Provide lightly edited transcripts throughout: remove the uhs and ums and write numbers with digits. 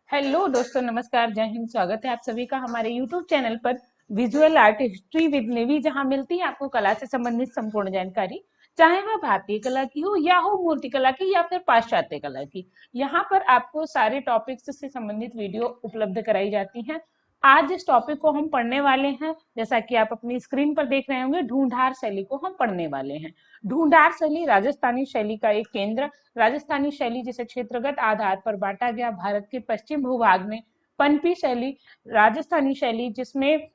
Hello दोस्तों, नमस्कार, जय हिंद। स्वागत है आप सभी का हमारे यूट्यूब चैनल पर visual art history with navy, जहां मिलती है आपको कला से संबंधित संपूर्ण जानकारी, चाहे वह भारतीय कला की हो या हो मूर्ति कला की या फिर पाश्चात्य कला की। यहाँ पर आपको सारे टॉपिक्स से संबंधित वीडियो उपलब्ध कराई जाती हैं। आज जिस टॉपिक को हम पढ़ने वाले हैं, जैसा कि आप अपनी स्क्रीन पर देख रहे होंगे, ढूंढार शैली को हम पढ़ने वाले हैं। ढूंढार शैली राजस्थानी शैली का एक केंद्र। राजस्थानी शैली जिसे क्षेत्रगत आधार पर बांटा गया भारत के पश्चिम भूभाग में। पनपी शैली राजस्थानी शैली जिसमें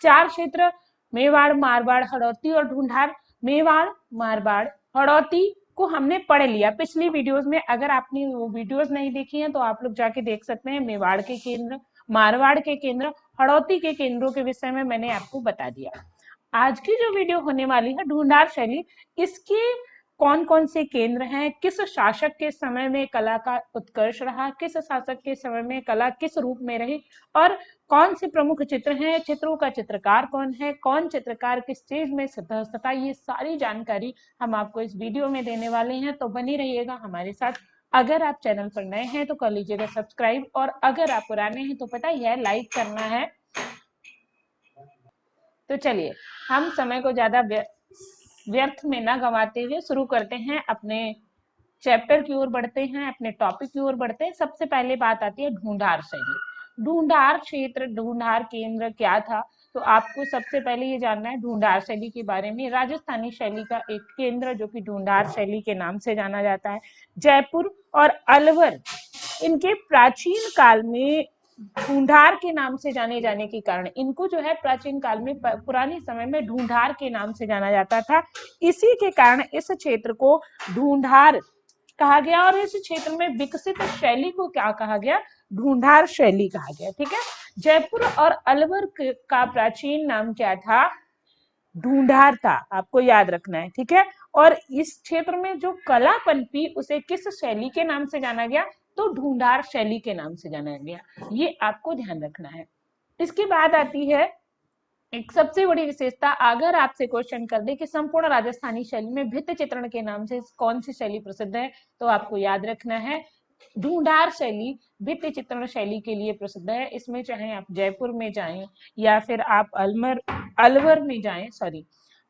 चार क्षेत्र मेवाड़, मारवाड़, हड़ौती और ढूंढार। मेवाड़, मारवाड़, हड़ौती को हमने पढ़ लिया पिछली वीडियोस में। अगर आपने वो वीडियोस नहीं देखी हैं तो आप लोग जाके देख सकते हैं। मेवाड़ के केंद्र, मारवाड़ के केंद्र, हड़ौती के केंद्रों के विषय में मैंने आपको बता दिया। आज की जो वीडियो होने वाली है ढूंढार शैली, इसके कौन कौन से केंद्र हैं, किस शासक के समय में कला का उत्कर्ष रहा, किस शासक के समय में कला किस रूप में रही, और कौन से प्रमुख चित्र हैं, चित्रों का चित्रकार कौन है, कौन चित्रकार किस चीज में सिद्धहस्त था, ये सारी जानकारी हम आपको इस वीडियो में देने वाले हैं। तो बनी रहिएगा हमारे साथ। अगर आप चैनल पर नए हैं तो कर लीजिएगा सब्सक्राइब, और अगर आप पुराने हैं तो पता ही है, लाइक करना है। तो चलिए, हम समय को ज्यादा व्यर्थ में ना गंवाते हुए शुरू करते हैं, अपने चैप्टर की ओर बढ़ते हैं, अपने टॉपिक की ओर बढ़ते हैं। सबसे पहले बात आती है ढूंढार शैली। ढूंढार क्षेत्र, ढूंढार केंद्र क्या था? तो आपको सबसे पहले ये जानना है ढूंढार शैली के बारे में। राजस्थानी शैली का एक केंद्र जो कि ढूंढार शैली के नाम से जाना जाता है। जयपुर और अलवर इनके प्राचीन काल में ढूंढार के नाम से जाने जाने के कारण इनको जो है प्राचीन काल में, पुराने समय में ढूंढार के नाम से जाना जाता था। इसी के कारण इस क्षेत्र को ढूंढार कहा गया, और इस क्षेत्र में विकसित शैली को क्या कहा गया? ढूंढार शैली कहा गया। ठीक है। जयपुर और अलवर का प्राचीन नाम क्या था? ढूंढार था, आपको याद रखना है। ठीक है। और इस क्षेत्र में जो कला पनपी उसे किस शैली के नाम से जाना गया? तो ढूंढार शैली के नाम से जाना गया। ये आपको ध्यान रखना है। इसके बाद आती है एक सबसे बड़ी विशेषता। अगर आपसे क्वेश्चन कर दे कि संपूर्ण राजस्थानी शैली में भित्ति चित्रण के नाम से कौन सी शैली प्रसिद्ध है, तो आपको याद रखना है ढूंढार शैली भित्ति चित्रण शैली के लिए प्रसिद्ध है। इसमें चाहे आप जयपुर में जाएं या फिर आप अलवर में जाएं,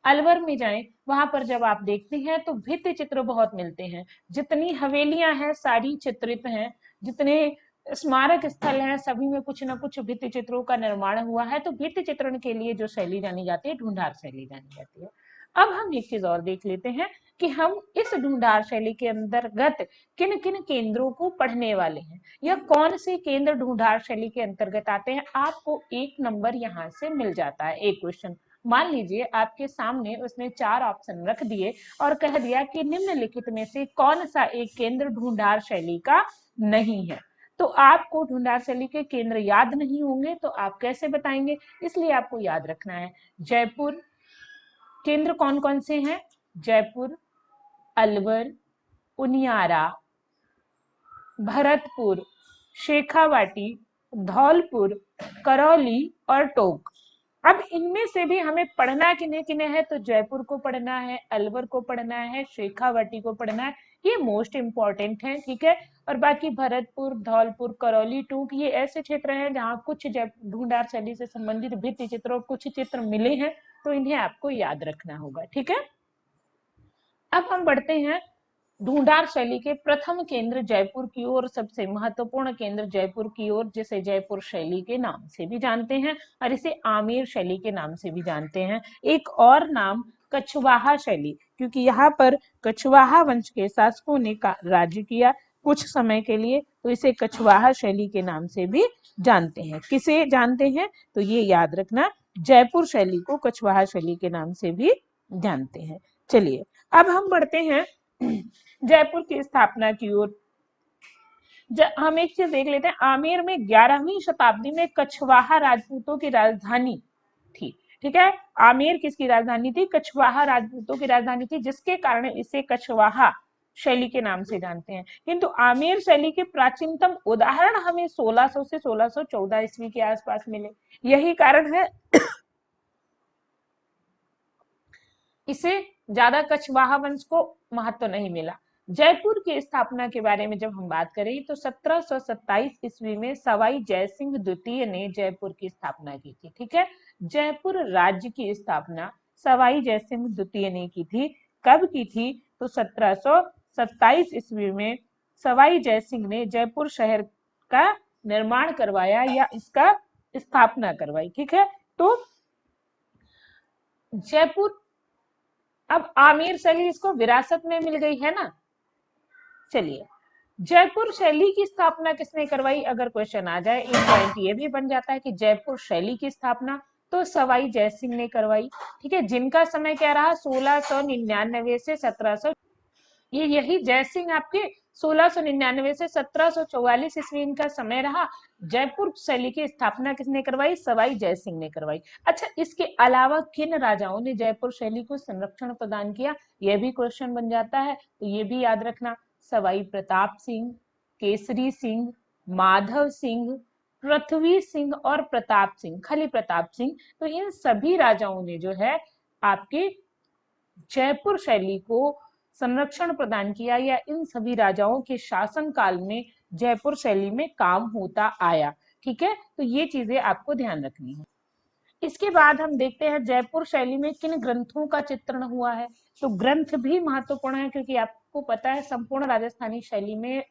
अलवर में जाएं, वहां पर जब आप देखते हैं तो भित्ति चित्र बहुत मिलते हैं। जितनी हवेलियां हैं सारी चित्रित हैं, जितने स्मारक स्थल हैं सभी में कुछ न कुछ भित्ति चित्रों का निर्माण हुआ है। तो भित्ति चित्रण के लिए जो शैली जानी जाती है ढूंढार शैली जानी जाती है। अब हम एक चीज और देख लेते हैं कि हम इस ढूंढार शैली के अंतर्गत किन किन केंद्रों को पढ़ने वाले हैं, या कौन से केंद्र ढूंढार शैली के अंतर्गत आते हैं। आपको एक नंबर यहाँ से मिल जाता है। एक क्वेश्चन मान लीजिए आपके सामने उसने चार ऑप्शन रख दिए और कह दिया कि निम्नलिखित में से कौन सा एक केंद्र ढूंढार शैली का नहीं है। तो आपको ढूंढार शैली के केंद्र याद नहीं होंगे तो आप कैसे बताएंगे? इसलिए आपको याद रखना है जयपुर केंद्र कौन कौन से हैं? जयपुर, अलवर, उनियारा, भरतपुर, शेखावाटी, धौलपुर, करौली और टोंक। अब इनमें से भी हमें पढ़ना किन्हें किन्हें है? तो जयपुर को पढ़ना है, अलवर को पढ़ना है, शेखावाटी को पढ़ना है, ये मोस्ट इंपॉर्टेंट है। ठीक है। और बाकी भरतपुर, धौलपुर, करौली, टूक ये ऐसे क्षेत्र हैं जहां कुछ ढूंढार शैली से संबंधित भित्ति चित्र और कुछ चित्र मिले हैं, तो इन्हें आपको याद रखना होगा। ठीक है। अब हम बढ़ते हैं ढूंढार शैली के प्रथम केंद्र जयपुर की ओर, सबसे महत्वपूर्ण केंद्र जयपुर की ओर, जिसे जयपुर शैली के नाम से भी जानते हैं और इसे आमेर शैली के नाम से भी जानते हैं। एक और नाम कछवाहा शैली, क्योंकि यहाँ पर कछवाहा वंश के शासकों ने राज्य किया कुछ समय के लिए, तो इसे कछवाहा शैली के नाम से भी जानते हैं। किसे जानते हैं? तो ये याद रखना, जयपुर शैली को कछवाहा शैली के नाम से भी जानते हैं। चलिए, अब हम बढ़ते हैं जयपुर की स्थापना की ओर। हम एक चीज देख लेते हैं, आमेर में 11वीं शताब्दी में कछवाहा राजपूतों की राजधानी थी। ठीक है। आमेर किसकी राजधानी थी? कछवाहा राजपूतों की राजधानी थी, जिसके कारण इसे कछवाहा शैली के नाम से जानते हैं। किंतु आमेर शैली के प्राचीनतम उदाहरण हमें 1600 से 1614 ईस्वी के आसपास मिले। यही कारण है इसे ज्यादा कछवाहा वंश को महत्व नहीं मिला। जयपुर की स्थापना के बारे में जब हम बात करें तो 1727 ईस्वी में सवाई जयसिंह द्वितीय ने जयपुर की स्थापना की थी। ठीक है, जयपुर राज्य की स्थापना सवाई जयसिंह द्वितीय ने की थी। कब की थी? तो 1727 ईस्वी में सवाई जयसिंह ने जयपुर शहर का निर्माण करवाया या इसका स्थापना करवाई। ठीक है, तो जयपुर, अब आमेर शैली इसको विरासत में मिल गई है ना। चलिए, जयपुर शैली की स्थापना किसने करवाई? अगर क्वेश्चन आ जाए, एक पॉइंट ये भी बन जाता है कि जयपुर शैली की स्थापना तो सवाई जयसिंह ने करवाई। ठीक है, जिनका समय क्या रहा? 1699 से 1700, ये यही जयसिंह आपके 1699 से 1744 ईस्वी इनका समय रहा। जयपुर शैली की स्थापना किसने करवाई? सवाई जयसिंह ने करवाई। अच्छा, इसके अलावा किन राजाओं ने जयपुर शैली को संरक्षण प्रदान किया? यह भी क्वेश्चन बन जाता है, तो ये भी याद रखना। सवाई प्रताप सिंह, केसरी सिंह, माधव सिंह, पृथ्वी सिंह और प्रताप सिंह, खली प्रताप सिंह, तो इन सभी राजाओं ने जो है आपके जयपुर शैली को संरक्षण प्रदान किया, या इन सभी राजाओं के शासन काल में जयपुर शैली में काम होता आया। ठीक है, तो ये चीजें आपको ध्यान रखनी है। इसके बाद हम देखते हैं जयपुर शैली में किन ग्रंथों का चित्रण हुआ है। तो ग्रंथ भी महत्वपूर्ण है, क्योंकि आपको पता है संपूर्ण राजस्थानी शैली में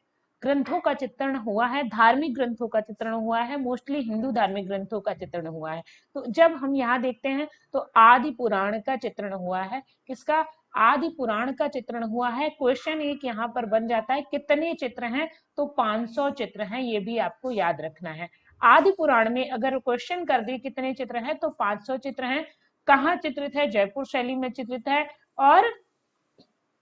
ग्रंथों का चित्रण हुआ है, धार्मिक ग्रंथों का चित्रण हुआ है, मोस्टली हिंदू धार्मिक ग्रंथों का चित्रण हुआ है। तो जब हम यहाँ देखते हैं तो आदि पुराण का चित्रण हुआ है। किसका? आदि पुराण का चित्रण हुआ है। क्वेश्चन एक यहाँ पर बन जाता है, कितने चित्र हैं? तो 500 चित्र हैं, ये भी आपको याद रखना है। आदि पुराण में अगर क्वेश्चन कर दे कितने चित्र हैं, तो 500 चित्र हैं। कहाँ चित्रित है? जयपुर शैली में चित्रित है। और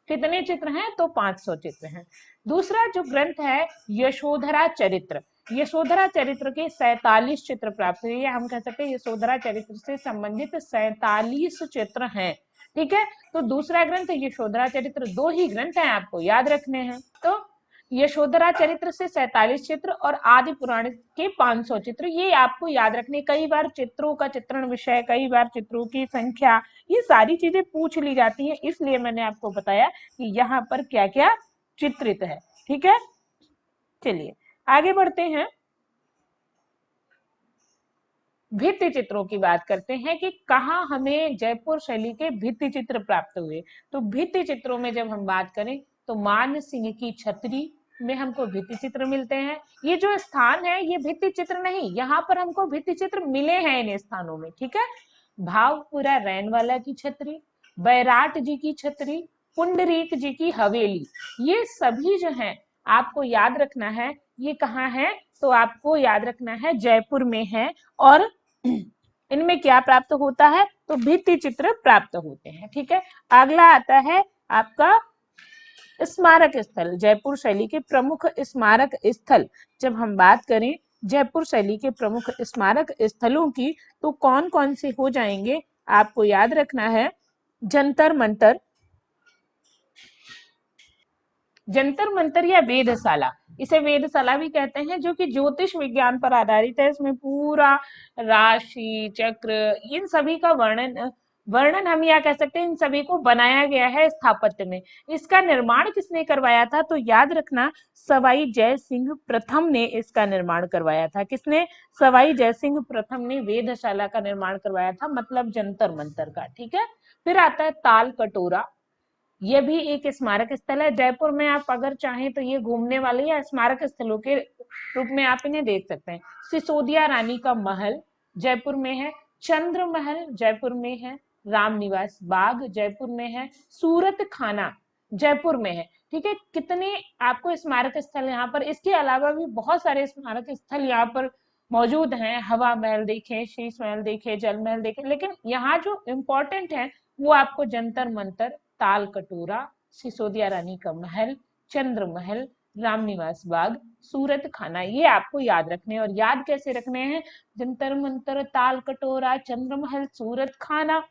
कितने चित्र हैं? तो 500 चित्र हैं। दूसरा जो ग्रंथ है यशोधरा चरित्र, यशोधरा चरित्र के 47 चित्र प्राप्त हुए, या हम कह सकते हैं यशोधरा चरित्र से संबंधित 47 चित्र हैं। ठीक है, तो दूसरा ग्रंथ यशोधरा चरित्र, दो ही ग्रंथ हैं, आपको याद रखने हैं। तो यशोधरा चरित्र से 47 चित्र और आदि पुराण के 500 चित्र, ये आपको याद रखने। कई बार चित्रों का चित्रण विषय, कई बार चित्रों की संख्या, ये सारी चीजें पूछ ली जाती हैं, इसलिए मैंने आपको बताया कि यहाँ पर क्या क्या चित्रित है। ठीक है, चलिए आगे बढ़ते हैं, भित्ति चित्रों की बात करते हैं कि कहाँ हमें जयपुर शैली के भित्ति चित्र प्राप्त हुए। तो भित्ति चित्रों में जब हम बात करें तो मान सिंह की छतरी में हमको भित्ति चित्र मिलते हैं। ये जो स्थान है ये भित्ति चित्र नहीं, यहाँ पर हमको भित्ति चित्र मिले हैं इन स्थानों में। ठीक है, भावपुरा रैनवाला की छतरी, बैराट जी की छतरी, पुंडरीक जी की हवेली, ये सभी जो है आपको याद रखना है। ये कहाँ है? तो आपको याद रखना है जयपुर में है। और इनमें क्या प्राप्त होता है? तो भित्ति चित्र प्राप्त होते हैं। ठीक है, अगला आता है आपका स्मारक स्थल, जयपुर शैली के प्रमुख स्मारक स्थल। जब हम बात करें जयपुर शैली के प्रमुख स्मारक स्थलों की, तो कौन कौन से हो जाएंगे आपको याद रखना है। जंतर मंतर, जंतर मंतर या वेधशाला, इसे वेधशाला भी कहते हैं, जो कि ज्योतिष विज्ञान पर आधारित है। इसमें पूरा राशि चक्र इन सभी का वर्णन वर्णन हम या कह सकते हैं इन सभी को बनाया गया है स्थापत्य में। इसका निर्माण किसने करवाया था? तो याद रखना सवाई जय सिंह प्रथम ने इसका निर्माण करवाया था। किसने? सवाई जय सिंह प्रथम ने वेधशाला का निर्माण करवाया था, मतलब जंतर मंतर का। ठीक है, फिर आता है ताल कटोरा, ये भी एक स्मारक स्थल है। जयपुर में आप अगर चाहें तो ये घूमने वाले या स्मारक स्थलों के रूप में आप इन्हें देख सकते हैं। सिसोदिया रानी का महल जयपुर में है, चंद्र महल जयपुर में है, रामनिवास बाग जयपुर में है, सूरत खाना जयपुर में है। ठीक है, कितने आपको स्मारक स्थल यहाँ पर, इसके अलावा भी बहुत सारे स्मारक स्थल यहाँ पर मौजूद हैं। हवा महल देखें, शीश महल देखें, जल महल देखें, लेकिन यहाँ जो इम्पोर्टेंट है वो आपको जंतर मंतर, ताल कटोरा, सिसोदिया रानी का महल, चंद्र महल, रामनिवास बाग, सूरत खाना, ये आपको याद रखने। और याद कैसे रखने हैं? जंतर मंतर, ताल कटोरा, चंद्र महल, सूरत खाना,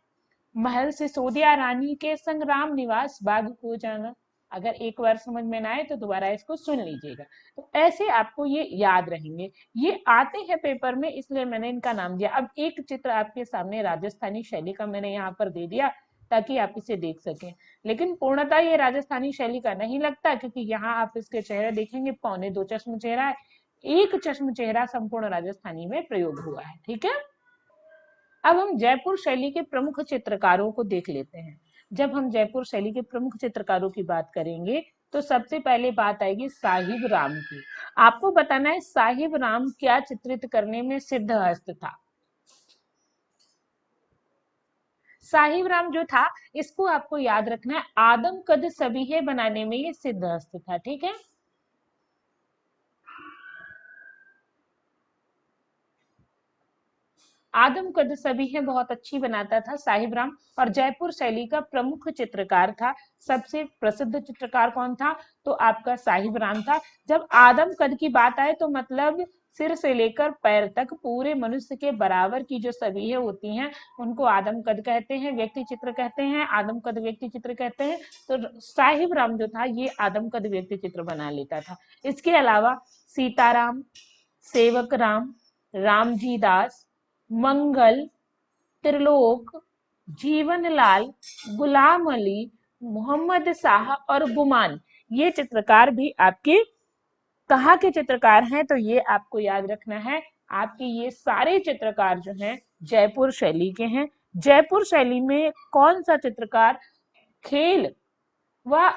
महल सिसोदिया रानी के संग रामनिवास बाग को जाना। अगर एक बार समझ में ना आए तो दोबारा इसको सुन लीजिएगा। तो ऐसे आपको ये याद रहेंगे, ये आते हैं पेपर में, इसलिए मैंने इनका नाम दिया। अब एक चित्र आपके सामने राजस्थानी शैली का मैंने यहाँ पर दे दिया, ताकि आप इसे देख सकें। लेकिन पूर्णतः ये राजस्थानी शैली का नहीं लगता, क्योंकि यहाँ आप इसके चेहरे देखेंगे, 2.25 चश्म चेहरा है, एक चश्म चेहरा संपूर्ण राजस्थानी में प्रयोग हुआ है। ठीक है, अब हम जयपुर शैली के प्रमुख चित्रकारों को देख लेते हैं। जब हम जयपुर शैली के प्रमुख चित्रकारों की बात करेंगे तो सबसे पहले बात आएगी साहिब राम की। आपको बताना है साहिब राम क्या चित्रित करने में सिद्धहस्त था। साहिब राम जो था, इसको आपको याद रखना है, आदम कद सबीहे बनाने में ये सिद्धहस्त था। ठीक है, आदम कद सभी है बहुत अच्छी बनाता था साहिब राम, और जयपुर शैली का प्रमुख चित्रकार था। सबसे प्रसिद्ध चित्रकार कौन था, तो आपका साहिब राम था। जब आदम कद की बात आए तो मतलब सिर से लेकर पैर तक पूरे मनुष्य के बराबर की जो सभी होती हैं उनको आदम कद कहते हैं, व्यक्ति चित्र कहते हैं, आदम कद व्यक्ति चित्र कहते हैं। तो साहिब राम जो था ये आदम कद व्यक्ति चित्र बना लेता था। इसके अलावा सीताराम, सेवक राम, रामजी दास, मंगल, त्रिलोक, जीवनलाल, गुलाम अली, मोहम्मद शाह और गुमान, ये चित्रकार भी आपके कहाँ के चित्रकार हैं, तो ये आपको याद रखना है। आपके ये सारे चित्रकार जो हैं जयपुर शैली के हैं। जयपुर शैली में कौन सा चित्रकार खेल व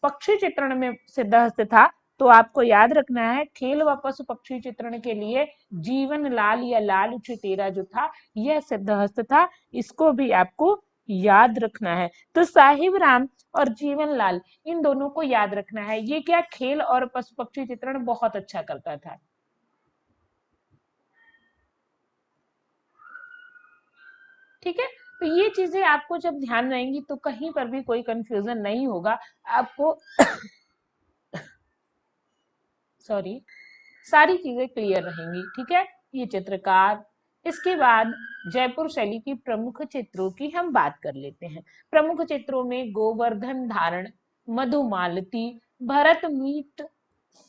पक्षी चित्रण में सिद्धहस्त था, तो आपको याद रखना है खेल व पशु पक्षी चित्रण के लिए जीवन लाल या लाल चुटेरा जो था यह सिद्धहस्त था। इसको भी आपको याद रखना है। तो साहिब राम और जीवन लाल, इन दोनों को याद रखना है। ये क्या खेल और पशु पक्षी चित्रण बहुत अच्छा करता था। ठीक है, तो ये चीजें आपको जब ध्यान रहेंगी तो कहीं पर भी कोई कंफ्यूजन नहीं होगा आपको। सॉरी, सारी चीजें क्लियर रहेंगी। ठीक है, ये चित्रकार। इसके बाद जयपुर शैली की प्रमुख चित्रों की हम बात कर लेते हैं। प्रमुख चित्रों में गोवर्धन धारण, Madhumalati, Bharat meet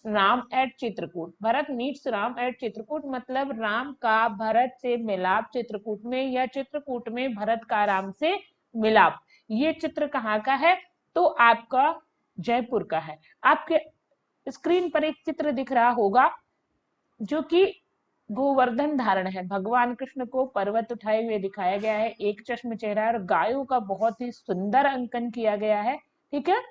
Ram at Chitrakoot. Bharat meets Ram at Chitrakoot मतलब राम का भरत से मिलाप चित्रकूट में, या चित्रकूट में भरत का राम से मिलाप। ये चित्र कहाँ का है, तो आपका जयपुर का है। आपके स्क्रीन पर एक चित्र दिख रहा होगा जो कि गोवर्धन धारण है। भगवान कृष्ण को पर्वत उठाए हुए दिखाया गया है, एक चश्म चेहरा और गायों का बहुत ही सुंदर अंकन किया गया है। ठीक है,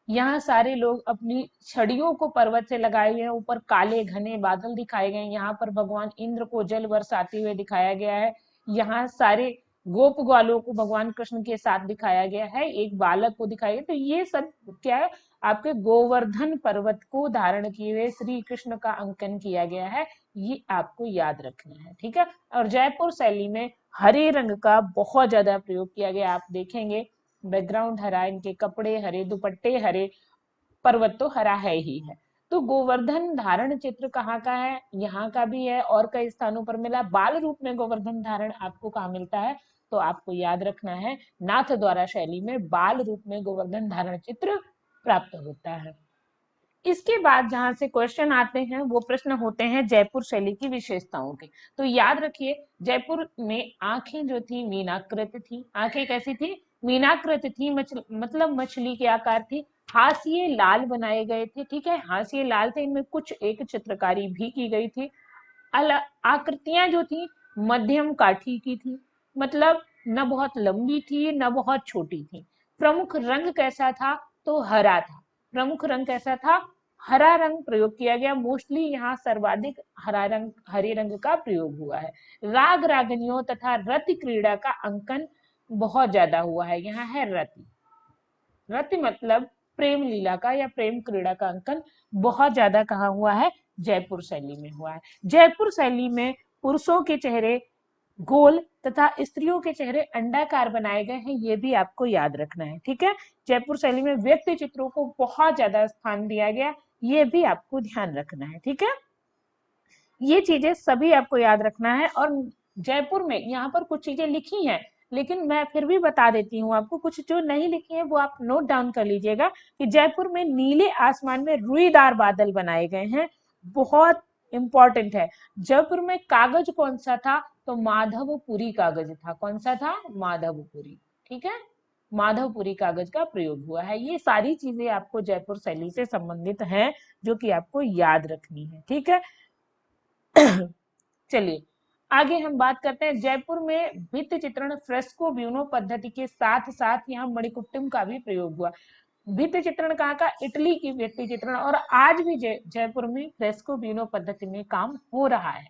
यहाँ सारे लोग अपनी छड़ियों को पर्वत से लगाए हुए हैं, ऊपर काले घने बादल दिखाए गए हैं। यहाँ पर भगवान इंद्र को जल बरसाते हुए दिखाया गया है। यहाँ सारे गोप ग्वालों को भगवान कृष्ण के साथ दिखाया गया है, एक बालक को दिखाया गया। तो ये सब क्या है, आपके गोवर्धन पर्वत को धारण किए हुए श्री कृष्ण का अंकन किया गया है, ये आपको याद रखना है। ठीक है, और जयपुर शैली में हरे रंग का बहुत ज्यादा प्रयोग किया गया। आप देखेंगे बैकग्राउंड हरा, इनके कपड़े हरे, दुपट्टे हरे, पर्वत तो हरा है ही है। तो गोवर्धन धारण चित्र कहाँ का है, यहाँ का भी है और कई स्थानों पर मिला। बाल रूप में गोवर्धन धारण आपको कहाँ मिलता है, तो आपको याद रखना है नाथ द्वारा शैली में बाल रूप में गोवर्धन धारण चित्र प्राप्त होता है। इसके बाद जहां से क्वेश्चन आते हैं वो प्रश्न होते हैं जयपुर शैली की विशेषताओं के। तो याद रखिए जयपुर में आंखें जो थी मीनाकृत थी। आंखें कैसी थी, मीनाकृत थी, मतलब मछली के आकार थी। हाशिए लाल बनाए गए थे। ठीक है, हाशिए लाल थे, इनमें कुछ एक चित्रकारी भी की गई थी। आकृतियां जो थी मध्यम काठी की थी, मतलब न बहुत लंबी थी न बहुत छोटी थी। प्रमुख रंग कैसा था, तो हरा था। प्रमुख रंग कैसा था, हरा रंग प्रयोग किया गया। मोस्टली यहाँ सर्वाधिक हरा रंग, हरे रंग का प्रयोग हुआ है। राग रागनियों तथा रति क्रीड़ा का अंकन बहुत ज्यादा हुआ है। यहाँ है रति, रति मतलब प्रेम लीला का या प्रेम क्रीड़ा का अंकन बहुत ज्यादा कहा हुआ है, जयपुर शैली में हुआ है। जयपुर शैली में पुरुषों के चेहरे गोल तथा स्त्रियों के चेहरे अंडाकार बनाए गए हैं, ये भी आपको याद रखना है। ठीक है, जयपुर शैली में व्यक्ति चित्रों को बहुत ज्यादा स्थान दिया गया, ये भी आपको ध्यान रखना है। ठीक है, ये चीजें सभी आपको याद रखना है। और जयपुर में यहाँ पर कुछ चीजें लिखी हैं, लेकिन मैं फिर भी बता देती हूँ आपको, कुछ जो नहीं लिखी है वो आप नोट डाउन कर लीजिएगा कि जयपुर में नीले आसमान में रुईदार बादल बनाए गए हैं, बहुत इंपॉर्टेंट है। जयपुर में कागज कौन सा था, तो माधवपुरी कागज था। कौन सा था, माधवपुरी। ठीक है, माधवपुरी कागज का प्रयोग हुआ है। ये सारी चीजें आपको जयपुर शैली से संबंधित हैं जो कि आपको याद रखनी है। ठीक है, चलिए आगे हम बात करते हैं। जयपुर में भित्ति चित्रण फ्रेस्को ब्यूनो पद्धति के साथ साथ यहाँ मणिकुट्टिम का भी प्रयोग हुआ। भित्ति चित्रण कहाँ का? इटली की भित्ति चित्रण, और आज भी जयपुर में फ्रेस्को ब्यूनो पद्धति में काम हो रहा है।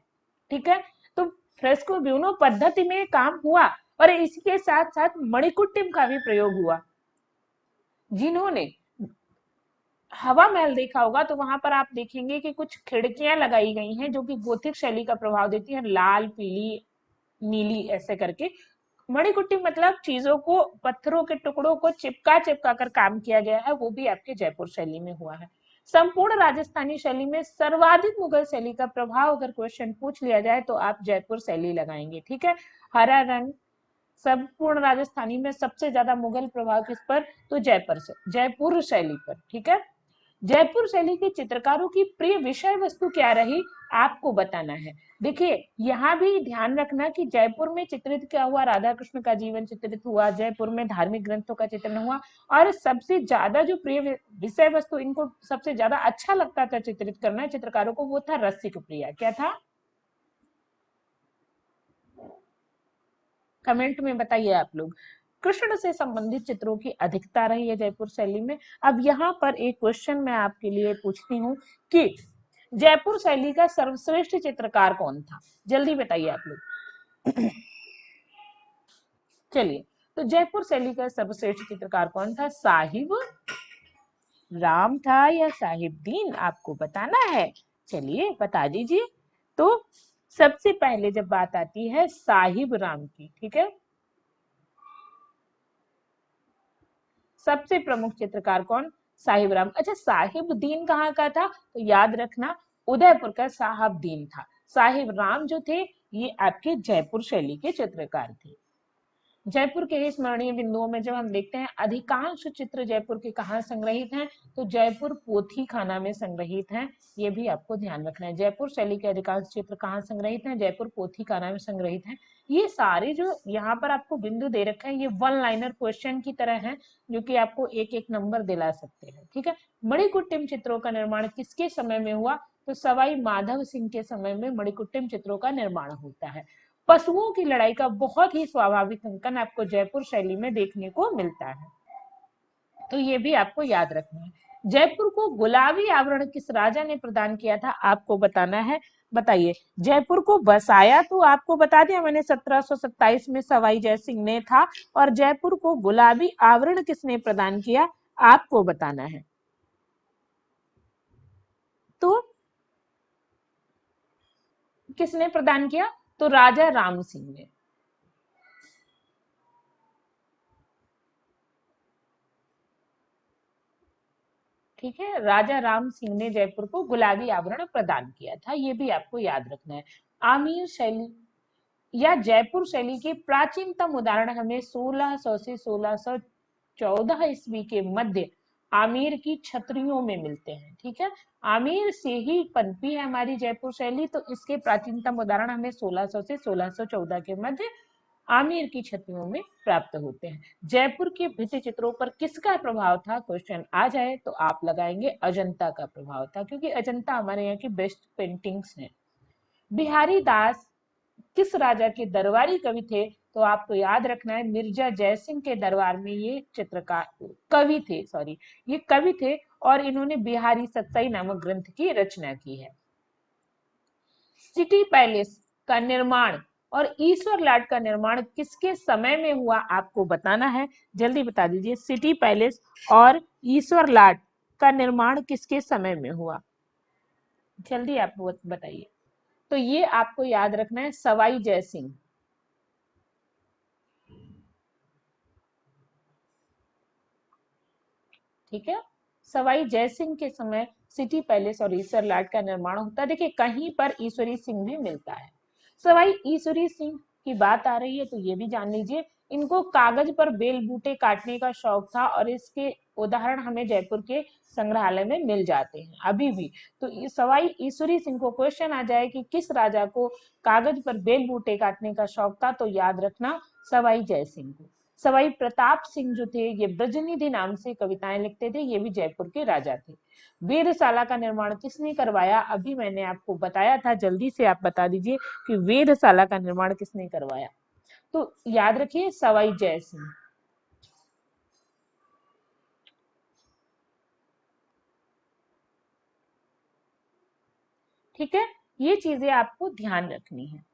ठीक है, तो फ्रेस्को ब्यूनो पद्धति में काम हुआ और इसके साथ साथ मणिकुट्टिम का भी प्रयोग हुआ। जिन्होंने हवा महल देखा होगा तो वहां पर आप देखेंगे कि कुछ खिड़कियां लगाई गई हैं जो कि गोथिक शैली का प्रभाव देती हैं, लाल, पीली, नीली ऐसे करके। मणिकुट्टी मतलब चीजों को, पत्थरों के टुकड़ों को चिपका चिपका कर काम किया गया है, वो भी आपके जयपुर शैली में हुआ है। संपूर्ण राजस्थानी शैली में सर्वाधिक मुगल शैली का प्रभाव अगर क्वेश्चन पूछ लिया जाए तो आप जयपुर शैली लगाएंगे। ठीक है, हरा रंग, संपूर्ण राजस्थानी में सबसे ज्यादा मुगल प्रभाव किस पर? तो जयपुर शैली पर। ठीक है, जयपुर शैली के चित्रकारों की प्रिय विषय वस्तु क्या रही, आपको बताना है। देखिए यहाँ भी ध्यान रखना कि जयपुर में चित्रित क्या हुआ, राधा कृष्ण का जीवन चित्रित हुआ, जयपुर में धार्मिक ग्रंथों का चित्रण हुआ, और सबसे ज्यादा जो प्रिय विषय वस्तु इनको सबसे ज्यादा अच्छा लगता था चित्रित करना चित्रकारों को, वो था रसिक प्रिया। क्या था? कमेंट में बताइए आप लोग। कृष्ण से संबंधित चित्रों की अधिकता रही है जयपुर शैली में। अब यहाँ पर एक क्वेश्चन मैं आपके लिए पूछती हूँ कि जयपुर शैली का सर्वश्रेष्ठ चित्रकार कौन था? जल्दी बताइए आप लोग। चलिए, तो जयपुर शैली का सर्वश्रेष्ठ चित्रकार कौन था? साहिब राम था या साहिबदीन? आपको बताना है, चलिए बता दीजिए। तो सबसे पहले जब बात आती है साहिब राम की, ठीक है, सबसे प्रमुख चित्रकार कौन? साहिब राम। अच्छा, साहिबदीन कहाँ का था? तो याद रखना उदयपुर का साहिबदीन था। साहिब राम जो थे ये आपके जयपुर शैली के चित्रकार थे। जयपुर के स्मरणीय बिंदुओं में जब हम देखते हैं अधिकांश चित्र जयपुर के कहाँ संग्रहित हैं, तो जयपुर पोथी खाना में संग्रहित हैं। ये भी आपको ध्यान रखना है, जयपुर शैली के अधिकांश चित्र कहाँ संग्रहित हैं? जयपुर पोथी खाना में संग्रहित हैं। ये सारे जो यहाँ पर आपको बिंदु दे रखे हैं ये वन लाइनर क्वेश्चन की तरह है जो कि आपको एक एक नंबर दिला सकते हैं। ठीक है, मणिकुट्टिम चित्रों का निर्माण किसके समय में हुआ? तो सवाई माधव सिंह के समय में मणिकुट्टिम चित्रों का निर्माण होता है। पशुओं की लड़ाई का बहुत ही स्वाभाविक अंकन आपको जयपुर शैली में देखने को मिलता है, तो ये भी आपको याद रखना है। जयपुर को गुलाबी आवरण किस राजा ने प्रदान किया था? आपको बताना है, बताइए। जयपुर को बसाया तो आपको बता दिया मैंने 1727 में सवाई जयसिंह ने था, और जयपुर को गुलाबी आवरण किसने प्रदान किया? आपको बताना है। तो किसने प्रदान किया? तो राजा राम सिंह ने। ठीक है, राजा राम सिंह ने जयपुर को गुलाबी आवरण प्रदान किया था, ये भी आपको याद रखना है। आमीर शैली या जयपुर शैली के प्राचीनतम उदाहरण हमें 1600 से 1614 ईस्वी के मध्य आमेर की छतरियों में मिलते हैं। ठीक है, आमेर से ही पनपी है हमारी जयपुर शैली, तो इसके प्राचीनतम उदाहरण हमें 1600 से 1614 के मध्य आमेर की छतरियों में प्राप्त होते हैं। जयपुर के भित्ति चित्रों पर किसका प्रभाव था? क्वेश्चन आ जाए तो आप लगाएंगे अजंता का प्रभाव था, क्योंकि अजंता हमारे यहाँ की बेस्ट पेंटिंग्स हैं। बिहारी दास किस राजा के दरबारी कवि थे? तो आपको याद रखना है मिर्जा जयसिंह के दरबार में ये चित्रकार कवि थे, सॉरी ये कवि थे, और इन्होंने बिहारी सत्साई नामक ग्रंथ की रचना की है। सिटी पैलेस का निर्माण और ईश्वर लाट का निर्माण किसके समय में हुआ? आपको बताना है, जल्दी बता दीजिए। सिटी पैलेस और ईश्वर लाट का निर्माण किसके समय में हुआ? जल्दी आप बताइए। तो ये आपको याद रखना है सवाई जयसिंह। ठीक है, सवाई जयसिंह के समय सिटी पैलेस और ईश्वर लाट का निर्माण होता है। देखिए कहीं पर ईश्वरी सिंह भी मिलता है। सवाई ईश्वरी सिंह की बात आ रही है तो ये भी जान लीजिए, इनको कागज पर बेल बूटे काटने का शौक था, और इसके उदाहरण हमें जयपुर के संग्रहालय में मिल जाते हैं अभी भी। तो सवाई ईश्वरी सिंह को क्वेश्चन आ जाए कि किस राजा को कागज पर बेल बूटे काटने का शौक था, तो याद रखना सवाई जयसिंह को। सवाई प्रताप सिंह जो थे ये ब्रजनिधि नाम से कविताएं लिखते थे, ये भी जयपुर के राजा थे। वेधशाला का निर्माण किसने करवाया? अभी मैंने आपको बताया था, जल्दी से आप बता दीजिए कि वेधशाला का निर्माण किसने करवाया। तो याद रखिए सवाई जय सिंह। ठीक है, ये चीजें आपको ध्यान रखनी है।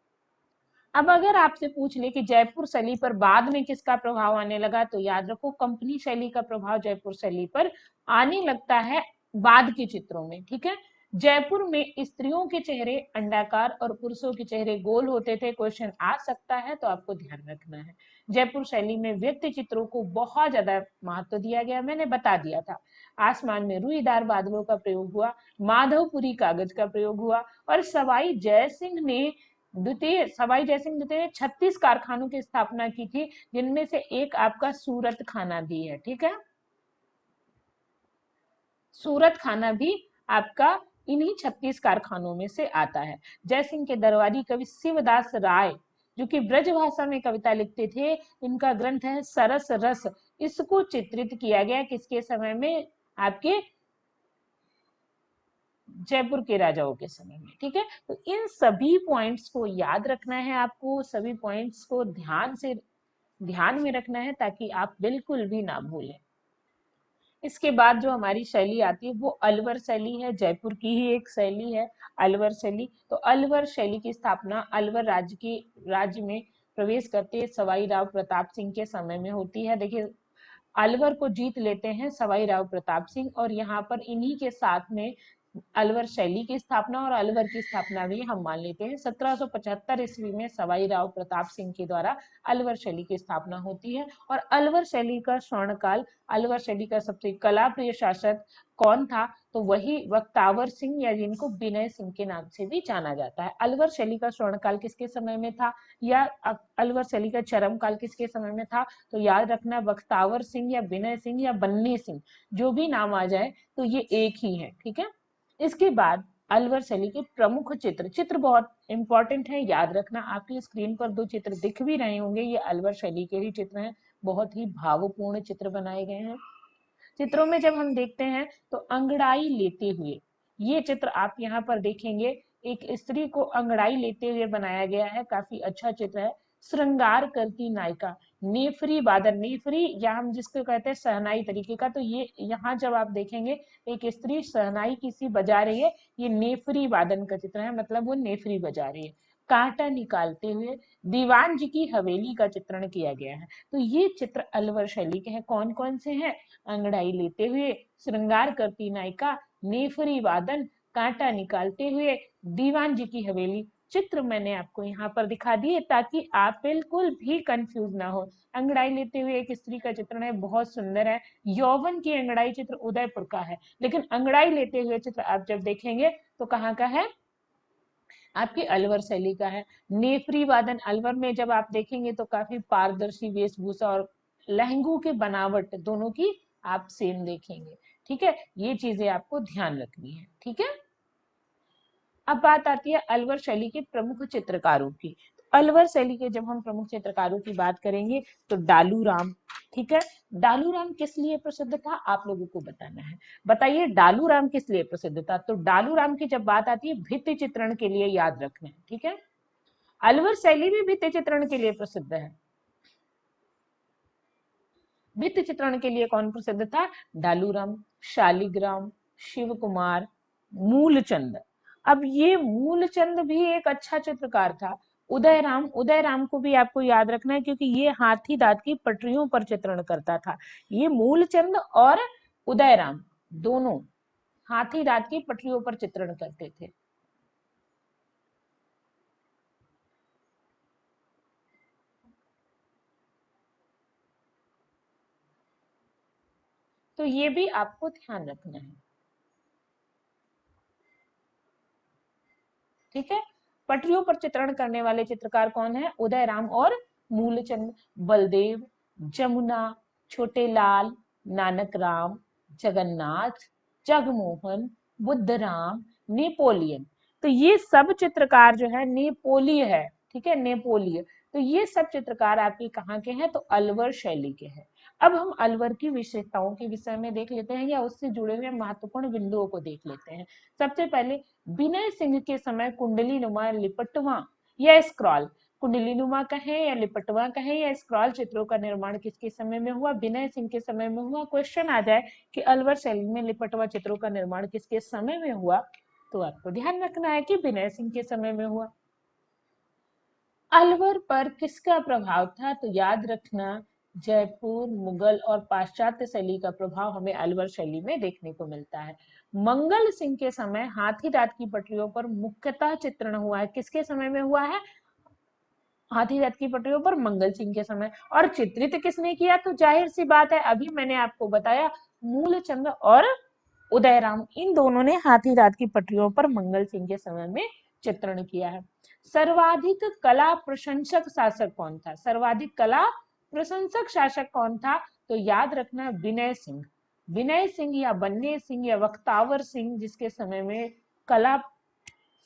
अब अगर आपसे पूछ ले कि जयपुर शैली पर बाद में किसका प्रभाव आने लगा, तो याद रखो कंपनी शैली का प्रभाव जयपुर शैली पर आने लगता है बाद के चित्रों में। ठीक है, जयपुर में स्त्रियों के चेहरे अंडाकार और पुरुषों के चेहरे गोल होते थे। क्वेश्चन आ सकता है, तो आपको ध्यान रखना है। जयपुर शैली में व्यक्ति चित्रों को बहुत ज्यादा महत्व दिया गया, मैंने बता दिया था। आसमान में रुईदार बादलों का प्रयोग हुआ, माधवपुरी कागज का प्रयोग हुआ, और सवाई जयसिंह ने सवाई जयसिंह द्वितीय ने 36 कारखानों की स्थापना की थी, जिनमें से एक आपका सूरत खाना भी है। ठीक है, सूरत खाना भी आपका इन्हीं 36 कारखानों में से आता है। जयसिंह के दरबारी कवि शिवदास राय, जो कि ब्रज भाषा में कविता लिखते थे, इनका ग्रंथ है सरस रस। इसको चित्रित किया गया किसके समय में? आपके जयपुर के राजाओं के समय में। ठीक है, तो इन सभी पॉइंट्स को याद रखना है आपको, सभी पॉइंट्स को ध्यान में रखना है, ताकि आप बिल्कुल भी ना भूलें। इसके बाद जो हमारी शैली आती है वो अलवर शैली है, जयपुर की ही एक शैली है अलवर शैली। तो अलवर शैली की स्थापना अलवर राज्य में प्रवेश करते सवाई राव प्रताप सिंह के समय में होती है। देखिए, अलवर को जीत लेते हैं सवाई राव प्रताप सिंह, और यहाँ पर इन्हीं के साथ में अलवर शैली की स्थापना और अलवर की स्थापना भी हम मान लेते हैं। 1775 ईस्वी में सवाई राव प्रताप सिंह के द्वारा अलवर शैली की स्थापना होती है। और अलवर शैली का स्वर्णकाल, अलवर शैली का सबसे कला प्रिय शासक कौन था? तो वही बख्तावर सिंह, या जिनको विनय सिंह के नाम से भी जाना जाता है। अलवर शैली का स्वर्णकाल किसके समय में था, या अलवर शैली का चरम काल किसके समय में था? तो याद रखना, बख्तावर सिंह या विनय सिंह या बन्नी सिंह, जो भी नाम आ जाए तो ये एक ही है। ठीक है, इसके बाद अलवर शैली के प्रमुख चित्र बहुत इंपॉर्टेंट है, याद रखना। आपकी स्क्रीन पर दो चित्र दिख भी रहे होंगे, ये अलवर शैली के ही चित्र हैं। बहुत ही भावपूर्ण चित्र बनाए गए हैं। चित्रों में जब हम देखते हैं तो अंगड़ाई लेते हुए, ये चित्र आप यहाँ पर देखेंगे, एक स्त्री को अंगड़ाई लेते हुए बनाया गया है, काफी अच्छा चित्र है। श्रृंगार करती नायिका, नेफरी वादन, नेफरी या हम जिसको कहते हैं शहनाई तरीके का, तो ये यहाँ जब आप देखेंगे एक स्त्री शहनाई किसी बजा रही है, ये नेफरी वादन का चित्र है, मतलब वो नेफरी बजा रही है। कांटा निकालते हुए दीवान जी की हवेली का चित्रण किया गया है। तो ये चित्र अलवर शैली के हैं। कौन कौन से हैं? अंगड़ाई लेते हुए, श्रृंगार करती नायिका, नेफरी वादन, कांटा निकालते हुए, दीवान जी की हवेली। चित्र मैंने आपको यहाँ पर दिखा दिए ताकि आप बिल्कुल भी कंफ्यूज ना हो। अंगड़ाई लेते हुए एक स्त्री का चित्रण है, बहुत सुंदर है। यौवन की अंगड़ाई चित्र उदयपुर का है, लेकिन अंगड़ाई लेते हुए चित्र आप जब देखेंगे तो कहाँ का है? आपकी अलवर शैली का है। नेफरी वादन अलवर में जब आप देखेंगे तो काफी पारदर्शी वेशभूषा और लहंगों के बनावट दोनों की आप सेम देखेंगे। ठीक है, ये चीजें आपको ध्यान रखनी है। ठीक है, अब बात आती है अलवर शैली के प्रमुख चित्रकारों की। अलवर शैली के जब हम प्रमुख चित्रकारों की बात करेंगे तो डालू राम। ठीक है, डालू राम किस लिए प्रसिद्ध था, आप लोगों को बताना है। बताइए डालू राम किस लिए प्रसिद्ध था? तो डालू राम की जब बात आती है भित्ति चित्रण के लिए याद रखना है। ठीक है, अलवर शैली भी भित्ति चित्रण के लिए प्रसिद्ध है। भित्ति चित्रण के लिए कौन प्रसिद्ध था? डालूराम, शालिग्राम, शिव कुमार, मूलचंद। अब ये मूलचंद भी एक अच्छा चित्रकार था। उदयराम को भी आपको याद रखना है, क्योंकि ये हाथी दांत की पटरियों पर चित्रण करता था। ये मूलचंद और उदयराम दोनों हाथी दांत की पटरियों पर चित्रण करते थे। तो ये भी आपको ध्यान रखना है। ठीक है, पटरियों पर चित्रण करने वाले चित्रकार कौन है? उदयराम और मूलचंद। बलदेव, जमुना, छोटे लाल, नानक राम, जगन्नाथ, जगमोहन, बुद्धराम, नेपोलियन। तो ये सब चित्रकार जो है नेपोलीय है। ठीक है, नेपोलीय। तो ये सब चित्रकार आपके कहाँ के हैं, तो अलवर शैली के हैं। अब हम अलवर की विशेषताओं के विषय में देख लेते हैं या उससे जुड़े हुए महत्वपूर्ण बिंदुओं को देख लेते हैं। सबसे पहले विनय सिंह के समय कुंडली नुमा लिपटवा या स्क्रॉल, कुंडली नुमा कहें या लिपटवा कहें या स्क्रॉल चित्रों का निर्माण किसके समय में हुआ, विनय सिंह के समय में हुआ। क्वेश्चन आ जाए कि अलवर शैली में लिपटवा चित्रों का निर्माण किसके समय में हुआ, तो आपको ध्यान रखना है कि विनय सिंह के समय में हुआ। अलवर पर किसका प्रभाव था, तो याद रखना जयपुर, मुगल और पाश्चात्य शैली का प्रभाव हमें अलवर शैली में देखने को मिलता है। मंगल सिंह के समय हाथी दांत की पटरियों पर मुख्यतः चित्रण हुआ है, किसके समय में हुआ है, हाथी दांत की पटरियों पर मंगल सिंह के समय। और चित्रित किसने किया, तो जाहिर सी बात है, अभी मैंने आपको बताया मूलचंद और उदयराम, इन दोनों ने हाथी दांत की पटरियों पर मंगल सिंह के समय में चित्रण किया है। सर्वाधिक कला प्रशंसक शासक कौन था, सर्वाधिक कला प्रशंसक शासक कौन था, तो याद रखना विनय सिंह, विनय सिंह या बन्ने सिंह या वक्तावर सिंह, जिसके समय में कला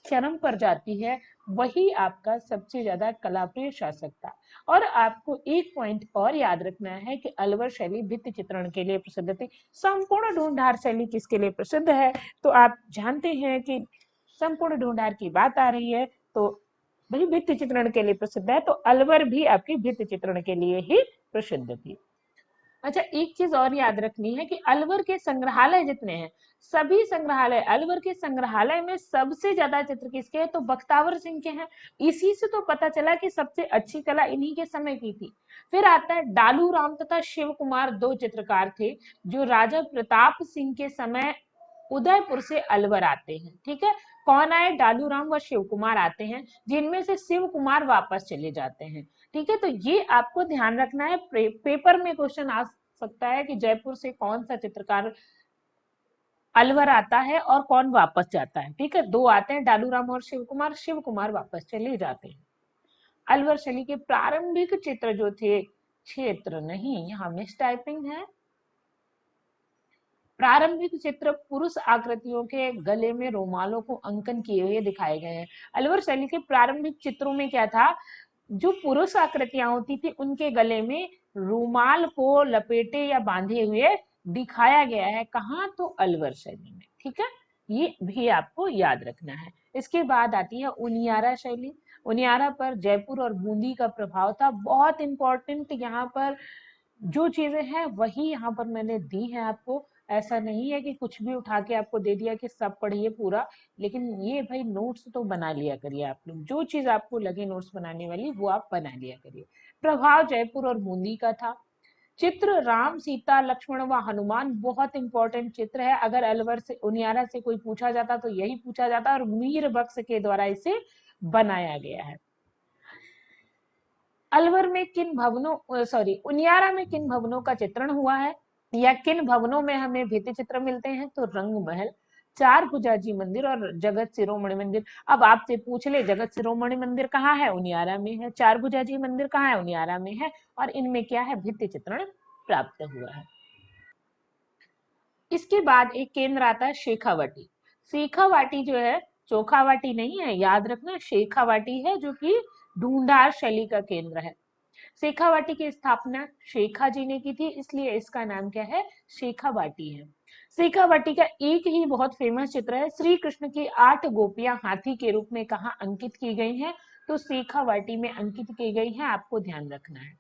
चरम पर जाती है, वही आपका सबसे ज्यादा कलाप्रिय शासक था। और आपको एक पॉइंट और याद रखना है कि अलवर शैली भित्ति चित्रण के लिए प्रसिद्ध थी। संपूर्ण ढूंढार शैली किसके लिए प्रसिद्ध है, तो आप जानते हैं कि संपूर्ण ढूंढार की बात आ रही है तो वही भित्ति चित्रण के लिए प्रसिद्ध है, तो अलवर भी आपकी भित्ति चित्रण के लिए ही प्रसिद्ध थी। अच्छा, एक चीज और याद रखनी है कि अलवर के संग्रहालय जितने हैं, सभी संग्रहालय, अलवर के संग्रहालय में सबसे ज्यादा चित्र किसके हैं, तो बख्तावर सिंह के हैं। इसी से तो पता चला कि सबसे अच्छी कला इन्हीं के समय की थी। फिर आता है डालू राम तथा शिव कुमार, दो चित्रकार थे जो राजा प्रताप सिंह के समय उदयपुर से अलवर आते हैं। ठीक है, कौन आए, डालू राम व शिव कुमार आते हैं, जिनमें से शिव कुमार वापस चले जाते हैं। ठीक है, तो ये आपको ध्यान रखना है, पेपर में क्वेश्चन आ सकता है कि जयपुर से कौन सा चित्रकार अलवर आता है और कौन वापस जाता है। ठीक है, दो आते हैं डालू राम और शिव कुमार वापस चले जाते हैं। अलवर शैली के प्रारंभिक चित्र जो थे, क्षेत्र नहीं, यहाँ मिस टाइपिंग है, प्रारंभिक चित्र पुरुष आकृतियों के गले में रोमालों को अंकन किए हुए दिखाए गए हैं। अलवर शैली के प्रारंभिक चित्रों में क्या था, जो पुरुष आकृतियां होती थी उनके गले में रुमाल को लपेटे या बांधे हुए दिखाया गया है, कहाँ, तो अलवर शैली में। ठीक है, ये भी आपको याद रखना है। इसके बाद आती है उनियारा शैली। उनियारा पर जयपुर और बूंदी का प्रभाव था, बहुत इंपॉर्टेंट, यहाँ पर जो चीजें हैं वही यहाँ पर मैंने दी है आपको। ऐसा नहीं है कि कुछ भी उठा के आपको दे दिया कि सब पढ़िए पूरा, लेकिन ये भाई नोट्स तो बना लिया करिए आप लोग, जो चीज आपको लगे नोट्स बनाने वाली वो आप बना लिया करिए। प्रभाव जयपुर और बूंदी का था। चित्र राम सीता लक्ष्मण व हनुमान, बहुत इंपॉर्टेंट चित्र है, अगर अलवर से उनियारा से कोई पूछा जाता तो यही पूछा जाता, और मीर बख्श के द्वारा इसे बनाया गया है। अलवर में किन भवनों, सॉरी, उनियारा में किन भवनों का चित्रण हुआ है या किन भवनों में हमें भित्ति चित्र मिलते हैं, तो रंग महल, चार भुजाजी मंदिर और जगत शिरोमणि मंदिर। अब आपसे पूछ ले जगत शिरोमणि मंदिर कहाँ है, उनियारा में है, चार भुजाजी मंदिर कहाँ है, उनियारा में है, और इनमें क्या है, भित्ति चित्रण प्राप्त हुआ है। इसके बाद एक केंद्र आता है शेखावाटी। शेखावाटी जो है चोखावाटी नहीं है, याद रखना, शेखावाटी है जो कि ढूंढार शैली का केंद्र है। शेखावाटी की स्थापना शेखा जी ने की थी, इसलिए इसका नाम क्या है, शेखावाटी है। शेखावाटी का एक ही बहुत फेमस चित्र है, श्री कृष्ण की 8 गोपियां हाथी के रूप में कहाँ अंकित की गई हैं, तो शेखावाटी में अंकित की गई हैं, आपको ध्यान रखना है।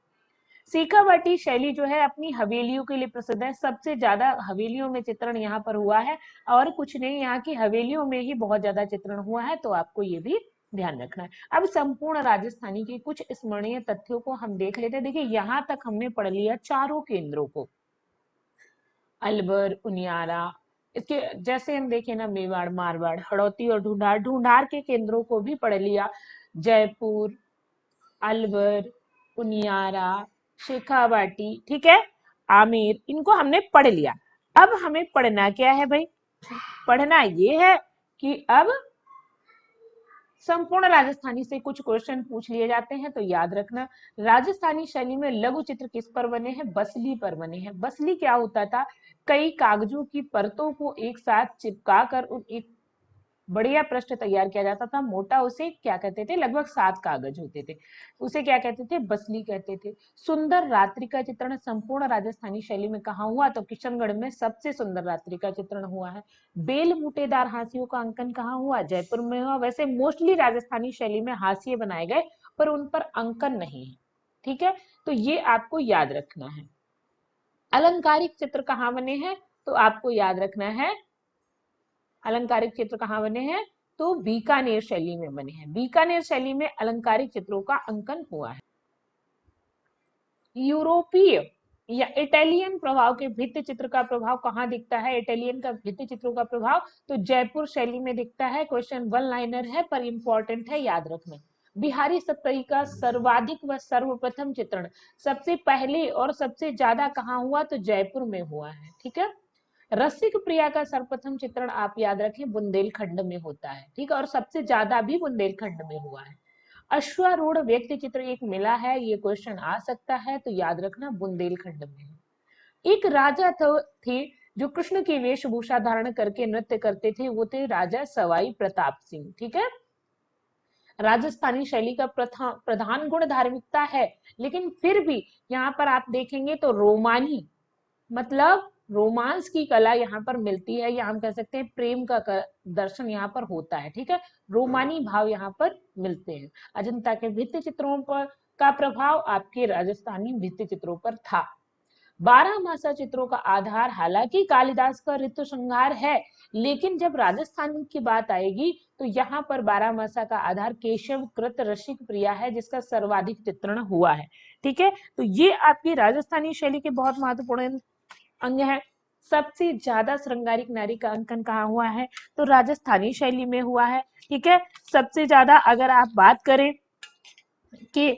शेखावाटी शैली जो है अपनी हवेलियों के लिए प्रसिद्ध है, सबसे ज्यादा हवेलियों में चित्रण यहाँ पर हुआ है, और कुछ नहीं, यहाँ की हवेलियों में ही बहुत ज्यादा चित्रण हुआ है, तो आपको ये भी ध्यान रखना है। अब संपूर्ण राजस्थानी के कुछ स्मरणीय तथ्यों को हम देख लेते हैं। देखिए, यहाँ तक हमने पढ़ लिया चारों केंद्रों को, अलवर, उनियारा, इसके जैसे हम देखें ना, मेवाड़, मारवाड़, हड़ौती और ढूंढार, ढूंढार के केंद्रों को भी पढ़ लिया, जयपुर, अलवर, उनियारा, शेखावाटी, ठीक है, आमेर, इनको हमने पढ़ लिया। अब हमें पढ़ना क्या है भाई, पढ़ना ये है कि अब संपूर्ण राजस्थानी से कुछ क्वेश्चन पूछ लिए जाते हैं, तो याद रखना राजस्थानी शैली में लघु चित्र किस पर बने हैं, बसली पर बने हैं। बसली क्या होता था, कई कागजों की परतों को एक साथ चिपका कर बढ़िया पृष्ठ तैयार किया जाता था, मोटा, उसे क्या कहते थे, लगभग 7 कागज होते थे, उसे क्या कहते थे, बसली कहते थे। सुंदर रात्रि का चित्रण संपूर्ण राजस्थानी शैली में कहाँ हुआ, तो किशनगढ़ में सबसे सुंदर रात्रि का चित्रण हुआ है। बेल बूटेदार हाशियों का अंकन कहाँ हुआ, जयपुर में हुआ। वैसे मोस्टली राजस्थानी शैली में हाशिए बनाए गए, पर उन पर अंकन नहीं है, ठीक है, तो ये आपको याद रखना है। अलंकारिक चित्र कहाँ बने हैं, तो आपको याद रखना है, अलंकारिक चित्र कहाँ बने हैं, तो बीकानेर शैली में बने हैं। बीकानेर शैली में अलंकारिक चित्रों का अंकन हुआ है। यूरोपीय या इटालियन प्रभाव के भित्ति चित्र का प्रभाव कहाँ दिखता है, इटालियन का भित्ति चित्रों का प्रभाव तो जयपुर शैली में दिखता है। क्वेश्चन वन लाइनर है पर इंपॉर्टेंट है, याद रखना। बिहारी सप्तही का सर्वाधिक व सर्वप्रथम चित्रण सबसे पहले और सबसे ज्यादा कहाँ हुआ, तो जयपुर में हुआ है, ठीक है। रसिक प्रिया का सर्वप्रथम चित्रण आप याद रखें बुंदेलखंड में होता है, ठीक है, और सबसे ज्यादा भी बुंदेलखंड में हुआ है। अश्वारूढ़ व्यक्ति चित्र एक मिला है, ये क्वेश्चन आ सकता है, तो याद रखना बुंदेलखंड में है। एक राजा थे जो कृष्ण की वेशभूषा धारण करके नृत्य करते थे, वो थे राजा सवाई प्रताप सिंह, ठीक है। राजस्थानी शैली का प्रधान गुण धार्मिकता है, लेकिन फिर भी यहाँ पर आप देखेंगे तो रोमानी मतलब रोमांस की कला यहाँ पर मिलती है, या हम कह सकते हैं प्रेम का दर्शन यहाँ पर होता है, ठीक है। रोमानी भाव यहाँ पर मिलते हैं। अजंता के भित्ति चित्रों पर का प्रभाव आपके राजस्थानी भित्ति चित्रों पर था। 12 मासा चित्रों का आधार हालांकि कालिदास का ऋतु श्रृंगार है, लेकिन जब राजस्थान की बात आएगी तो यहाँ पर 12 मासा का आधार केशव कृत रसिक प्रिया है, जिसका सर्वाधिक चित्रण हुआ है, ठीक है। तो ये आपकी राजस्थानी शैली के बहुत महत्वपूर्ण अंग है। सबसे ज्यादा श्रृंगारिक नारी का अंकन कहाँ हुआ है, तो राजस्थानी शैली में हुआ है, ठीक है। सबसे ज्यादा अगर आप बात करें कि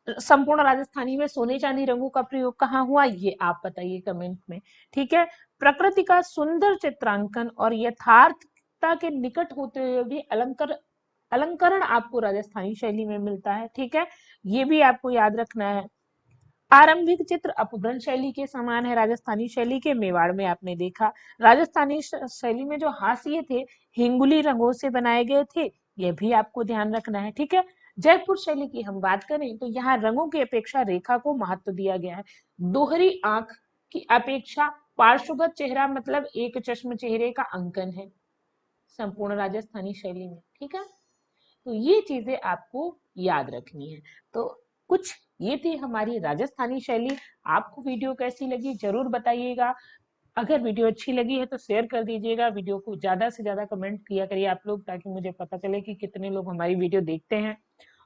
संपूर्ण राजस्थानी में सोने चांदी रंगों का प्रयोग कहाँ हुआ, ये आप बताइए कमेंट में, ठीक है। प्रकृति का सुंदर चित्रांकन और यथार्थता के निकट होते हुए भी अलंकरण आपको राजस्थानी शैली में मिलता है, ठीक है, ये भी आपको याद रखना है। आरंभिक चित्र अपभ्रंश शैली के समान है राजस्थानी शैली के, मेवाड़ में आपने देखा। राजस्थानी शैली में जो हाशिए थे हिंगुली रंगों से बनाए गए थे, यह भी आपको ध्यान रखना है, ठीक है। जयपुर शैली की हम बात करें तो यहाँ रंगों की अपेक्षा रेखा को महत्व दिया गया है। दोहरी आंख की अपेक्षा पार्श्वगत चेहरा मतलब एक चश्म चेहरे का अंकन है संपूर्ण राजस्थानी शैली में, ठीक है। तो ये चीजें आपको याद रखनी है। तो कुछ ये थी हमारी राजस्थानी शैली। आपको वीडियो कैसी लगी जरूर बताइएगा। अगर वीडियो अच्छी लगी है तो शेयर कर दीजिएगा, वीडियो को ज्यादा से ज्यादा कमेंट किया करिए आप लोग, ताकि मुझे पता चले कि कितने लोग हमारी वीडियो देखते हैं।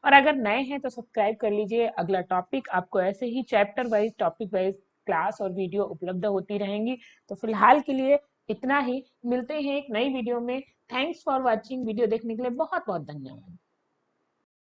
और अगर नए हैं तो सब्सक्राइब कर लीजिए। अगला टॉपिक आपको ऐसे ही chapter wise topic wise class और वीडियो उपलब्ध होती रहेंगी। तो फिलहाल के लिए इतना ही, मिलते हैं एक नई वीडियो में। थैंक्स फॉर वॉचिंग, वीडियो देखने के लिए बहुत बहुत धन्यवाद।